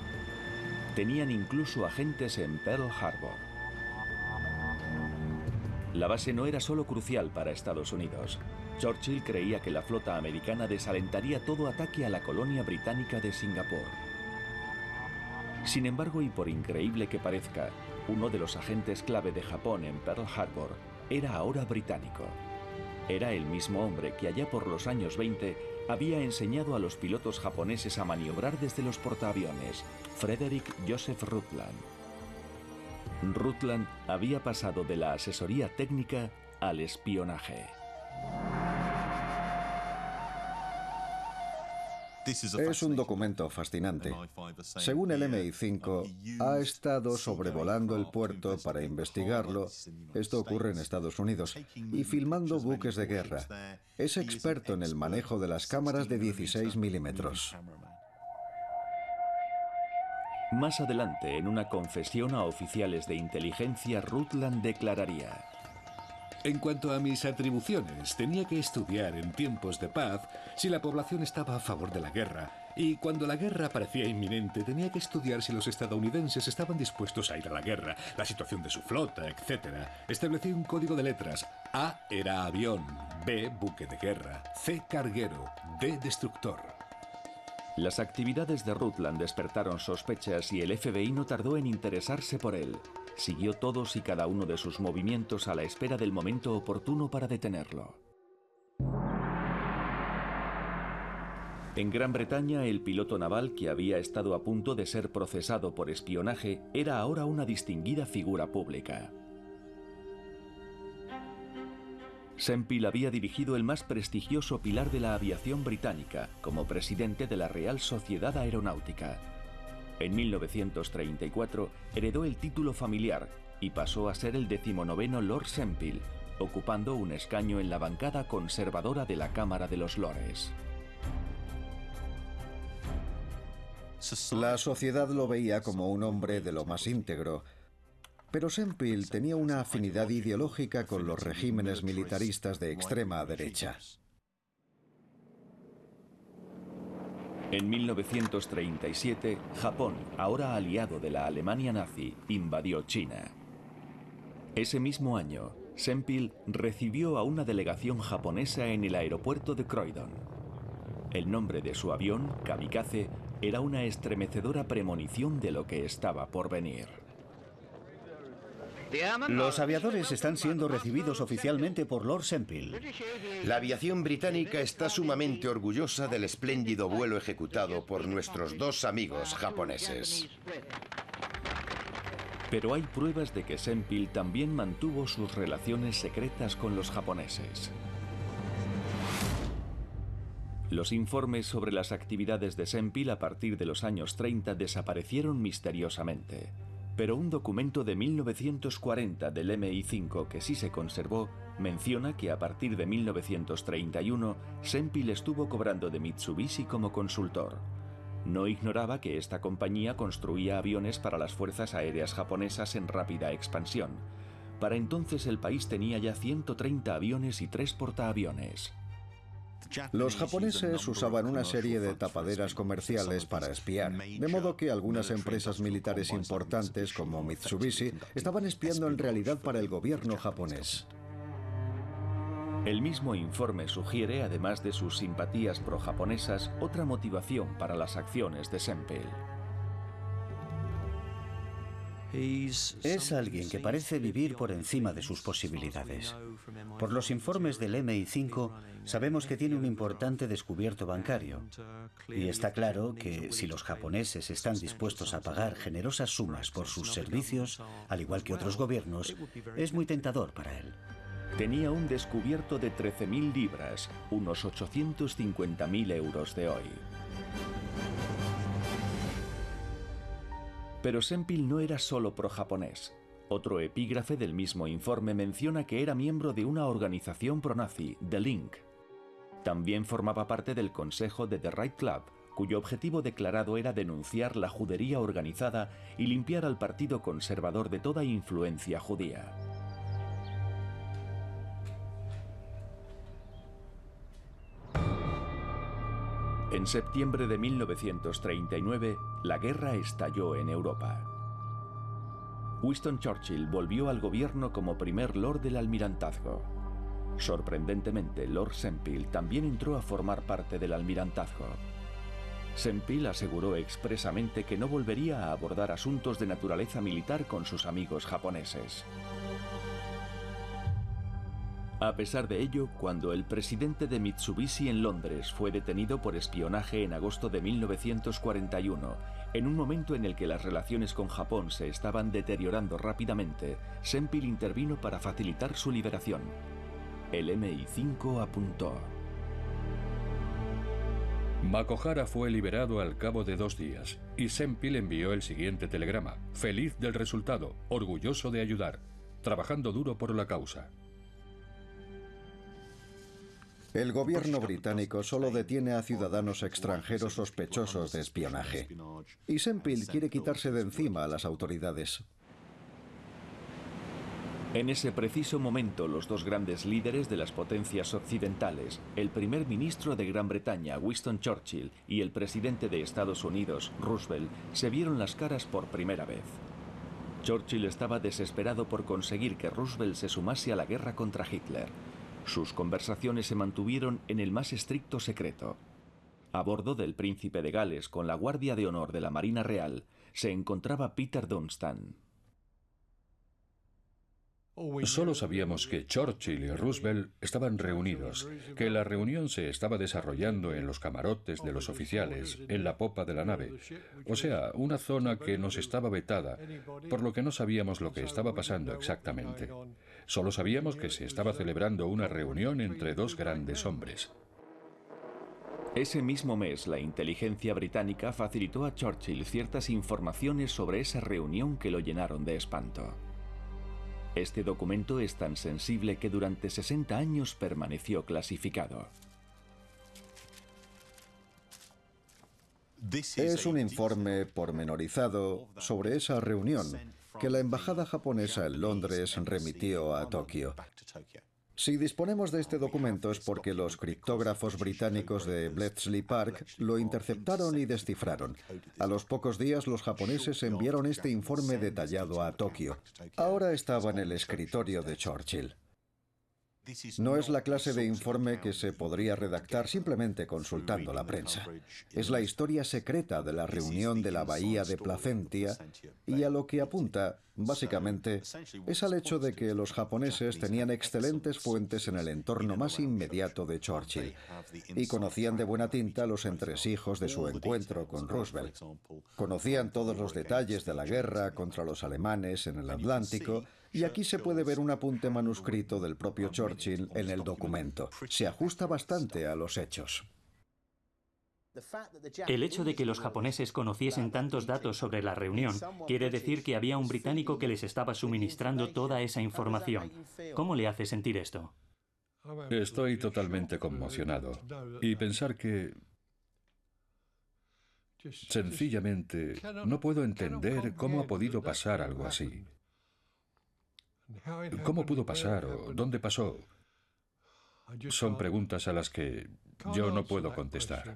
Tenían incluso agentes en Pearl Harbor. La base no era solo crucial para Estados Unidos. Churchill creía que la flota americana desalentaría todo ataque a la colonia británica de Singapur. Sin embargo, y por increíble que parezca, uno de los agentes clave de Japón en Pearl Harbor era ahora británico. Era el mismo hombre que allá por los años 20 había enseñado a los pilotos japoneses a maniobrar desde los portaaviones, Frederick Joseph Rutland. Rutland había pasado de la asesoría técnica al espionaje. Es un documento fascinante. Según el Mi-5, ha estado sobrevolando el puerto para investigarlo, esto ocurre en Estados Unidos, y filmando buques de guerra. Es experto en el manejo de las cámaras de 16 milímetros. Más adelante, en una confesión a oficiales de inteligencia, Rutland declararía: En cuanto a mis atribuciones, tenía que estudiar en tiempos de paz si la población estaba a favor de la guerra. Y cuando la guerra parecía inminente, tenía que estudiar si los estadounidenses estaban dispuestos a ir a la guerra, la situación de su flota, etc. Establecí un código de letras. A era avión, B buque de guerra, C carguero, D destructor. Las actividades de Rutland despertaron sospechas y el FBI no tardó en interesarse por él. Siguió todos y cada uno de sus movimientos a la espera del momento oportuno para detenerlo. En Gran Bretaña, el piloto naval que había estado a punto de ser procesado por espionaje era ahora una distinguida figura pública. Sempill había dirigido el más prestigioso pilar de la aviación británica como presidente de la Real Sociedad Aeronáutica. En 1934 heredó el título familiar y pasó a ser el 19º Lord Sempill, ocupando un escaño en la bancada conservadora de la Cámara de los Lores. La sociedad lo veía como un hombre de lo más íntegro, pero Sempill tenía una afinidad ideológica con los regímenes militaristas de extrema derecha. En 1937, Japón, ahora aliado de la Alemania nazi, invadió China. Ese mismo año, Sempill recibió a una delegación japonesa en el aeropuerto de Croydon. El nombre de su avión, Kamikaze, era una estremecedora premonición de lo que estaba por venir. Los aviadores están siendo recibidos oficialmente por Lord Sempill. La aviación británica está sumamente orgullosa del espléndido vuelo ejecutado por nuestros dos amigos japoneses. Pero hay pruebas de que Sempill también mantuvo sus relaciones secretas con los japoneses. Los informes sobre las actividades de Sempill a partir de los años 30 desaparecieron misteriosamente. Pero un documento de 1940 del Mi-5 que sí se conservó menciona que a partir de 1931 Sempill estuvo cobrando de Mitsubishi como consultor. No ignoraba que esta compañía construía aviones para las fuerzas aéreas japonesas en rápida expansión. Para entonces el país tenía ya 130 aviones y 3 portaaviones. Los japoneses usaban una serie de tapaderas comerciales para espiar, de modo que algunas empresas militares importantes como Mitsubishi estaban espiando en realidad para el gobierno japonés. El mismo informe sugiere, además de sus simpatías pro-japonesas, otra motivación para las acciones de Sempill. Es alguien que parece vivir por encima de sus posibilidades. Por los informes del MI5, sabemos que tiene un importante descubierto bancario. Y está claro que si los japoneses están dispuestos a pagar generosas sumas por sus servicios, al igual que otros gobiernos, es muy tentador para él. Tenía un descubierto de 13.000 libras, unos 850.000 euros de hoy. Pero Sempill no era solo pro-japonés. Otro epígrafe del mismo informe menciona que era miembro de una organización pro-nazi, The Link. También formaba parte del consejo de The Right Club, cuyo objetivo declarado era denunciar la judería organizada y limpiar al Partido Conservador de toda influencia judía. En septiembre de 1939, la guerra estalló en Europa. Winston Churchill volvió al gobierno como primer Lord del Almirantazgo. Sorprendentemente, Lord Sempill también entró a formar parte del Almirantazgo. Sempill aseguró expresamente que no volvería a abordar asuntos de naturaleza militar con sus amigos japoneses. A pesar de ello, cuando el presidente de Mitsubishi en Londres fue detenido por espionaje en agosto de 1941, en un momento en el que las relaciones con Japón se estaban deteriorando rápidamente, Sempill intervino para facilitar su liberación. El MI5 apuntó: Makohara fue liberado al cabo de 2 días y Sempill envió el siguiente telegrama: feliz del resultado, orgulloso de ayudar, trabajando duro por la causa. El gobierno británico solo detiene a ciudadanos extranjeros sospechosos de espionaje. Y Sempill quiere quitarse de encima a las autoridades. En ese preciso momento, los dos grandes líderes de las potencias occidentales, el primer ministro de Gran Bretaña, Winston Churchill, y el presidente de Estados Unidos, Roosevelt, se vieron las caras por primera vez. Churchill estaba desesperado por conseguir que Roosevelt se sumase a la guerra contra Hitler. Sus conversaciones se mantuvieron en el más estricto secreto. A bordo del Príncipe de Gales, con la Guardia de Honor de la Marina Real, se encontraba Peter Dunstan. Solo sabíamos que Churchill y Roosevelt estaban reunidos, que la reunión se estaba desarrollando en los camarotes de los oficiales, en la popa de la nave, o sea, una zona que nos estaba vetada, por lo que no sabíamos lo que estaba pasando exactamente. Solo sabíamos que se estaba celebrando una reunión entre dos grandes hombres. Ese mismo mes, la inteligencia británica facilitó a Churchill ciertas informaciones sobre esa reunión que lo llenaron de espanto. Este documento es tan sensible que durante 60 años permaneció clasificado. Es un informe pormenorizado sobre esa reunión que la embajada japonesa en Londres remitió a Tokio. Si disponemos de este documento es porque los criptógrafos británicos de Bletchley Park lo interceptaron y descifraron. A los pocos días los japoneses enviaron este informe detallado a Tokio. Ahora estaba en el escritorio de Churchill. No es la clase de informe que se podría redactar simplemente consultando la prensa. Es la historia secreta de la reunión de la bahía de Placentia y a lo que apunta, básicamente, es al hecho de que los japoneses tenían excelentes fuentes en el entorno más inmediato de Churchill y conocían de buena tinta los entresijos de su encuentro con Roosevelt. Conocían todos los detalles de la guerra contra los alemanes en el Atlántico. Y aquí se puede ver un apunte manuscrito del propio Churchill en el documento. Se ajusta bastante a los hechos. El hecho de que los japoneses conociesen tantos datos sobre la reunión quiere decir que había un británico que les estaba suministrando toda esa información. ¿Cómo le hace sentir esto? Estoy totalmente conmocionado. Y pensar que sencillamente no puedo entender cómo ha podido pasar algo así. ¿Cómo pudo pasar o dónde pasó? Son preguntas a las que yo no puedo contestar.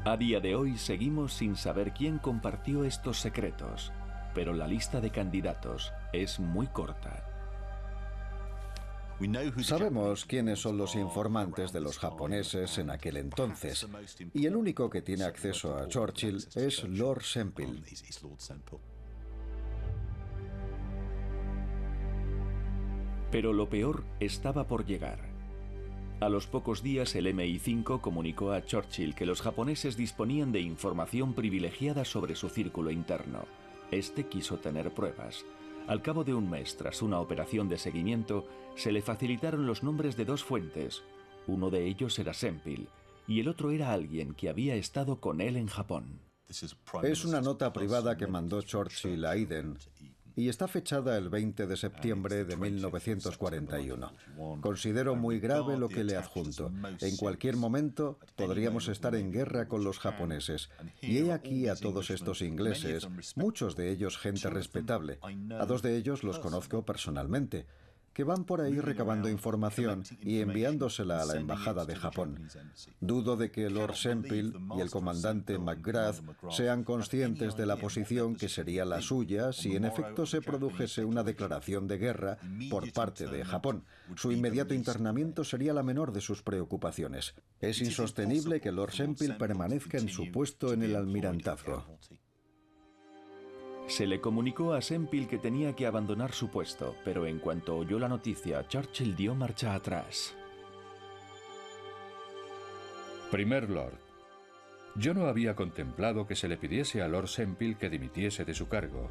A día de hoy seguimos sin saber quién compartió estos secretos, pero la lista de candidatos es muy corta. Sabemos quiénes son los informantes de los japoneses en aquel entonces, y el único que tiene acceso a Churchill es Lord Sempill. Pero lo peor estaba por llegar. A los pocos días, el MI5 comunicó a Churchill que los japoneses disponían de información privilegiada sobre su círculo interno. Este quiso tener pruebas. Al cabo de un mes, tras una operación de seguimiento, se le facilitaron los nombres de dos fuentes. Uno de ellos era Sempill, y el otro era alguien que había estado con él en Japón. Es una nota privada que mandó Churchill a Eden, y está fechada el 20 de septiembre de 1941. Considero muy grave lo que le adjunto. En cualquier momento podríamos estar en guerra con los japoneses. Y he aquí a todos estos ingleses, muchos de ellos gente respetable. A dos de ellos los conozco personalmente, que van por ahí recabando información y enviándosela a la Embajada de Japón. Dudo de que Lord Sempill y el comandante McGrath sean conscientes de la posición que sería la suya si en efecto se produjese una declaración de guerra por parte de Japón. Su inmediato internamiento sería la menor de sus preocupaciones. Es insostenible que Lord Sempill permanezca en su puesto en el almirantazgo. Se le comunicó a Sempill que tenía que abandonar su puesto, pero en cuanto oyó la noticia, Churchill dio marcha atrás. Primer Lord, yo no había contemplado que se le pidiese a Lord Sempill que dimitiese de su cargo,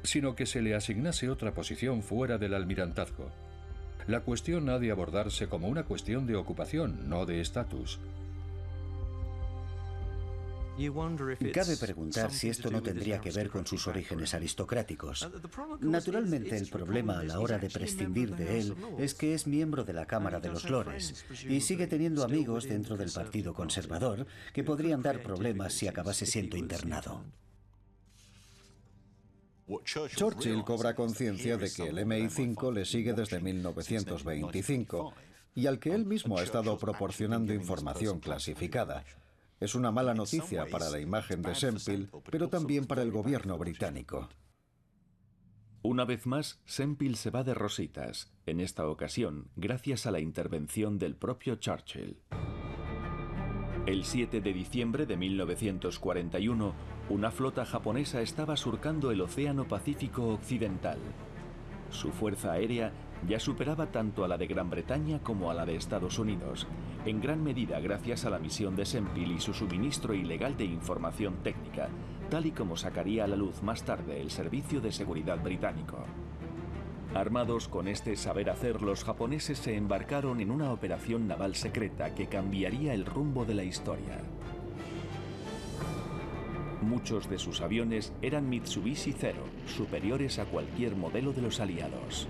sino que se le asignase otra posición fuera del almirantazgo. La cuestión ha de abordarse como una cuestión de ocupación, no de estatus. Cabe preguntar si esto no tendría que ver con sus orígenes aristocráticos. Naturalmente, el problema a la hora de prescindir de él es que es miembro de la Cámara de los Lores y sigue teniendo amigos dentro del Partido Conservador que podrían dar problemas si acabase siendo internado. Churchill cobra conciencia de que el MI5 le sigue desde 1925 y al que él mismo ha estado proporcionando información clasificada. Es una mala noticia para la imagen de Sempill, pero también para el gobierno británico. Una vez más, Sempill se va de rositas, en esta ocasión gracias a la intervención del propio Churchill. El 7 de diciembre de 1941, una flota japonesa estaba surcando el Océano Pacífico Occidental. Su fuerza aérea ya superaba tanto a la de Gran Bretaña como a la de Estados Unidos, en gran medida gracias a la misión de Sempill y su suministro ilegal de información técnica, tal y como sacaría a la luz más tarde el Servicio de Seguridad británico. Armados con este saber hacer, los japoneses se embarcaron en una operación naval secreta que cambiaría el rumbo de la historia. Muchos de sus aviones eran Mitsubishi Zero, superiores a cualquier modelo de los aliados.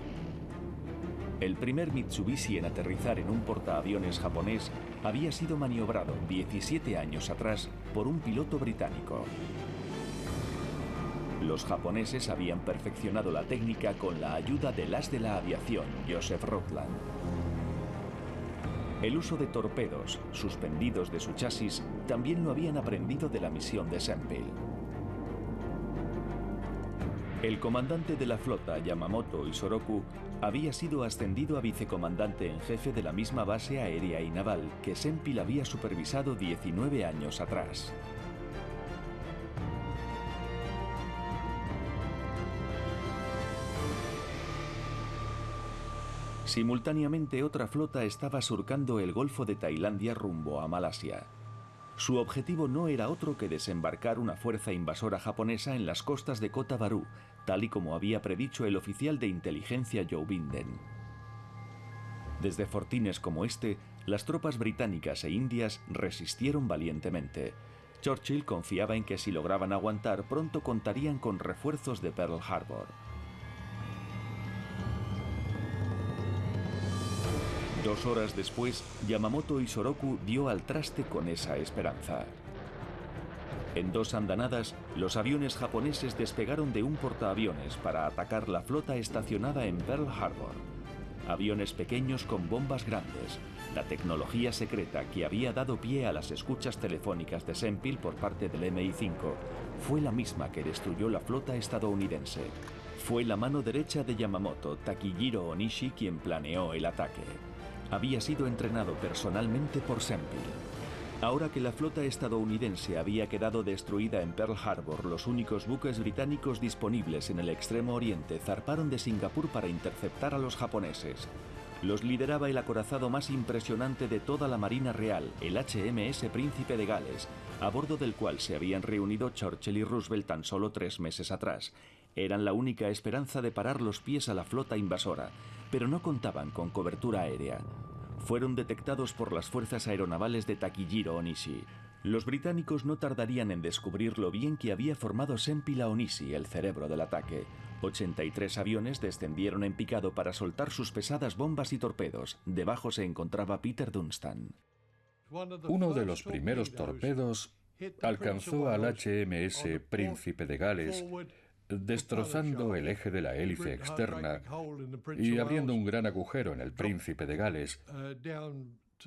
El primer Mitsubishi en aterrizar en un portaaviones japonés había sido maniobrado 17 años atrás por un piloto británico. Los japoneses habían perfeccionado la técnica con la ayuda del as de la aviación, Joseph Rutland. El uso de torpedos, suspendidos de su chasis, también lo habían aprendido de la misión de Sempill. El comandante de la flota, Yamamoto Isoroku, había sido ascendido a vicecomandante en jefe de la misma base aérea y naval que Sempill había supervisado 19 años atrás. Simultáneamente, otra flota estaba surcando el Golfo de Tailandia rumbo a Malasia. Su objetivo no era otro que desembarcar una fuerza invasora japonesa en las costas de Kota Bharu, tal y como había predicho el oficial de inteligencia Joe Binden. Desde fortines como este, las tropas británicas e indias resistieron valientemente. Churchill confiaba en que si lograban aguantar, pronto contarían con refuerzos de Pearl Harbor. 2 horas después, Yamamoto Isoroku dio al traste con esa esperanza. En 2 andanadas, los aviones japoneses despegaron de un portaaviones para atacar la flota estacionada en Pearl Harbor. Aviones pequeños con bombas grandes, la tecnología secreta que había dado pie a las escuchas telefónicas de Sempill por parte del MI5, fue la misma que destruyó la flota estadounidense. Fue la mano derecha de Yamamoto, Takijiro Onishi, quien planeó el ataque. Había sido entrenado personalmente por Sempill. Ahora que la flota estadounidense había quedado destruida en Pearl Harbor, los únicos buques británicos disponibles en el extremo oriente zarparon de Singapur para interceptar a los japoneses. Los lideraba el acorazado más impresionante de toda la Marina Real, el HMS Príncipe de Gales, a bordo del cual se habían reunido Churchill y Roosevelt tan solo 3 meses atrás. Eran la única esperanza de parar los pies a la flota invasora, pero no contaban con cobertura aérea. Fueron detectados por las fuerzas aeronavales de Takijiro Onishi. Los británicos no tardarían en descubrir lo bien que había formado Sempill a Onishi, el cerebro del ataque. 83 aviones descendieron en picado para soltar sus pesadas bombas y torpedos. Debajo se encontraba Peter Dunstan. Uno de los primeros torpedos alcanzó al HMS Príncipe de Gales, destrozando el eje de la hélice externa y abriendo un gran agujero en el Príncipe de Gales,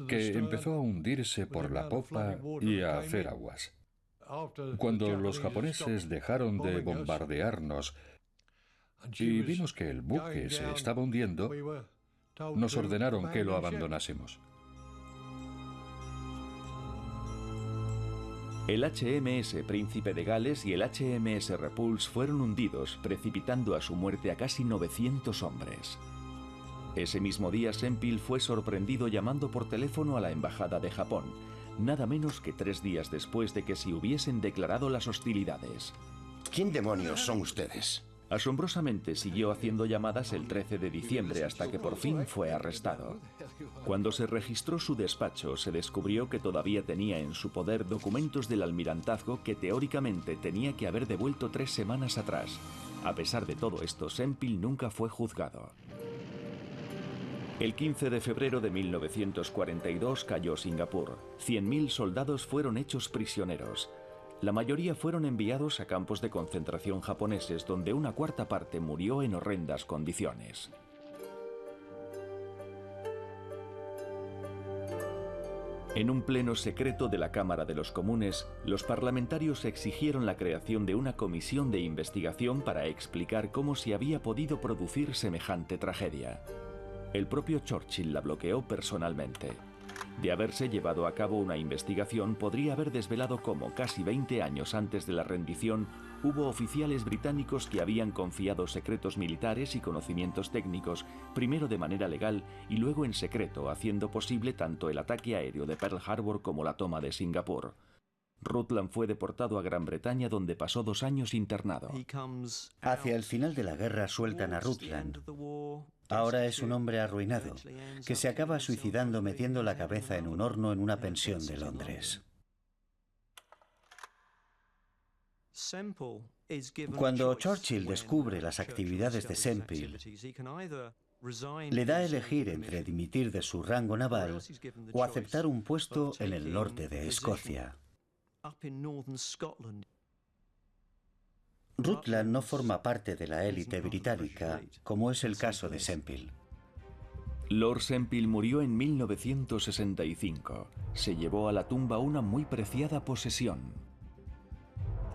que empezó a hundirse por la popa y a hacer aguas. Cuando los japoneses dejaron de bombardearnos y vimos que el buque se estaba hundiendo, nos ordenaron que lo abandonásemos. El HMS Príncipe de Gales y el HMS Repulse fueron hundidos, precipitando a su muerte a casi 900 hombres. Ese mismo día, Sempill fue sorprendido llamando por teléfono a la Embajada de Japón, nada menos que 3 días después de que se hubiesen declarado las hostilidades. ¿Quién demonios son ustedes? Asombrosamente siguió haciendo llamadas el 13 de diciembre hasta que por fin fue arrestado. Cuando se registró su despacho, se descubrió que todavía tenía en su poder documentos del almirantazgo que teóricamente tenía que haber devuelto 3 semanas atrás. A pesar de todo esto, Sempill nunca fue juzgado. El 15 de febrero de 1942 cayó Singapur. 100.000 soldados fueron hechos prisioneros. La mayoría fueron enviados a campos de concentración japoneses, donde una cuarta parte murió en horrendas condiciones. En un pleno secreto de la Cámara de los Comunes, los parlamentarios exigieron la creación de una comisión de investigación para explicar cómo se había podido producir semejante tragedia. El propio Churchill la bloqueó personalmente. De haberse llevado a cabo una investigación, podría haber desvelado cómo, casi 20 años antes de la rendición, hubo oficiales británicos que habían confiado secretos militares y conocimientos técnicos, primero de manera legal y luego en secreto, haciendo posible tanto el ataque aéreo de Pearl Harbor como la toma de Singapur. Rutland fue deportado a Gran Bretaña, donde pasó 2 años internado. Hacia el final de la guerra sueltan a Rutland. Ahora es un hombre arruinado, que se acaba suicidando metiendo la cabeza en un horno en una pensión de Londres. Cuando Churchill descubre las actividades de Sempill, le da a elegir entre dimitir de su rango naval o aceptar un puesto en el norte de Escocia. Rutland no forma parte de la élite británica, como es el caso de Sempill. Lord Sempill murió en 1965. Se llevó a la tumba una muy preciada posesión: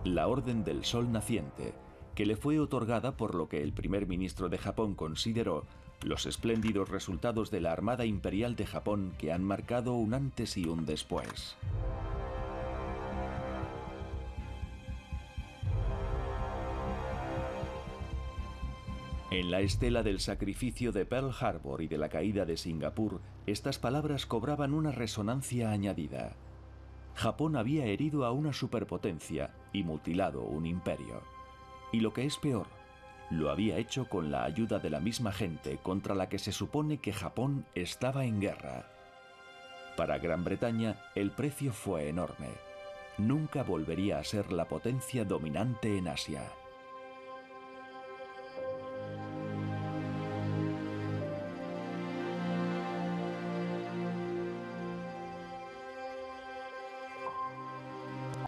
la Orden del Sol Naciente, que le fue otorgada por lo que el primer ministro de Japón consideró los espléndidos resultados de la Armada Imperial de Japón, que han marcado un antes y un después. En la estela del sacrificio de Pearl Harbor y de la caída de Singapur, estas palabras cobraban una resonancia añadida. Japón había herido a una superpotencia y mutilado un imperio. Y lo que es peor, lo había hecho con la ayuda de la misma gente contra la que se supone que Japón estaba en guerra. Para Gran Bretaña, el precio fue enorme. Nunca volvería a ser la potencia dominante en Asia.